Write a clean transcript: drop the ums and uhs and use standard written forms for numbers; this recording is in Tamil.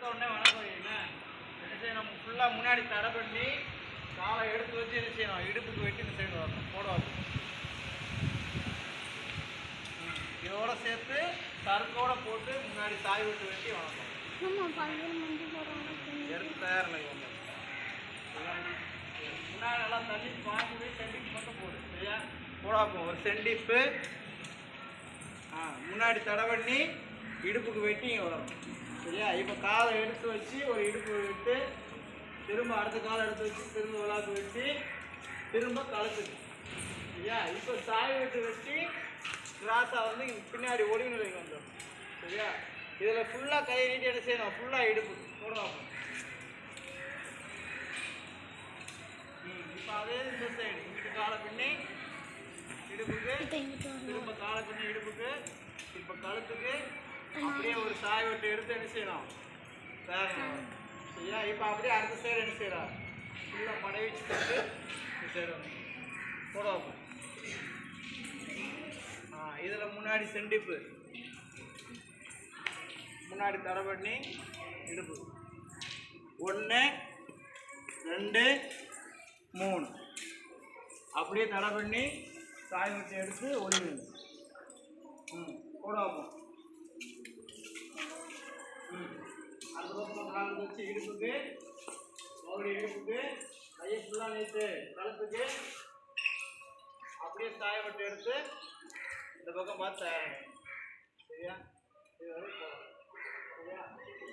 உடனே வணக்கம் என்ன செய்யணும், நம்ம ஃபுல்லாக முன்னாடி தடை பண்ணி காலை எடுத்து வச்சு என்ன செய்யணும், இடுப்புக்கு வெட்டி இந்த சைடு வரணும், போடுவாங்க. இதோட சேர்த்து சறுக்கோட போட்டு முன்னாடி சாய் விட்டு வெட்டி வணக்கம் எடுத்து தயாரில்லை. முன்னாடி நல்லா தண்ணி பாம்பு செண்டிப்பு மட்டும் போடு சரியா, போடாப்போம் ஒரு செண்டிப்பு முன்னாடி தடை பண்ணி இடுப்புக்கு வெட்டி இங்கே வரணும் சரியா. இப்போ காலை எடுத்து வச்சு ஒரு இடுப்பு விட்டு திரும்ப அடுத்த காலை எடுத்து வச்சு திரும்ப விளாக்கு வெட்டி திரும்ப கழுத்துக்கு சரியா. இப்போ சாய் விட்டு வெட்டி கிராஸாக வந்து பின்னாடி ஒளிவு நிலைக்கு வந்துடும் சரியா. இதில் ஃபுல்லாக கையை நீட்டி என்ன செய்யணும், ஃபுல்லாக இடுப்பு போடுவாங்க. இப்போ அதே இந்த சைடு இங்கிட்டு காலை பண்ணி இடுப்புக்கு திரும்ப காலை பண்ணி இடுப்புக்கு இப்போ கழுத்துக்கு அப்படியே ஒரு சாய் வெட்டு எடுத்து என்ன செய்யணும் சேரணும் சரியா. இப்போ அப்படியே அடுத்த சைடு என்ன செய்யலாம், ஃபுல்லாக படை வச்சு தட்டு சேரணும் போடுவோம். இதில் முன்னாடி செண்டிப்பு முன்னாடி தடை பண்ணி இடுப்பு 1 2 3 அப்படியே தடை பண்ணி சாய் வச்சு எடுத்து ஒளிவு போடுவோம். அந்த பக்கம் கால் வச்சு இடுப்புக்கு மறுபடியும் இடுப்புக்கு கையை ஃபுல்லாக நீட்டு கழுத்துக்கு அப்படியே சாய விட்டு எடுத்து இந்த பக்கம் பார்த்து தயாரிங்க சரியா. இது வரைக்கும் போகலாம் சரியா.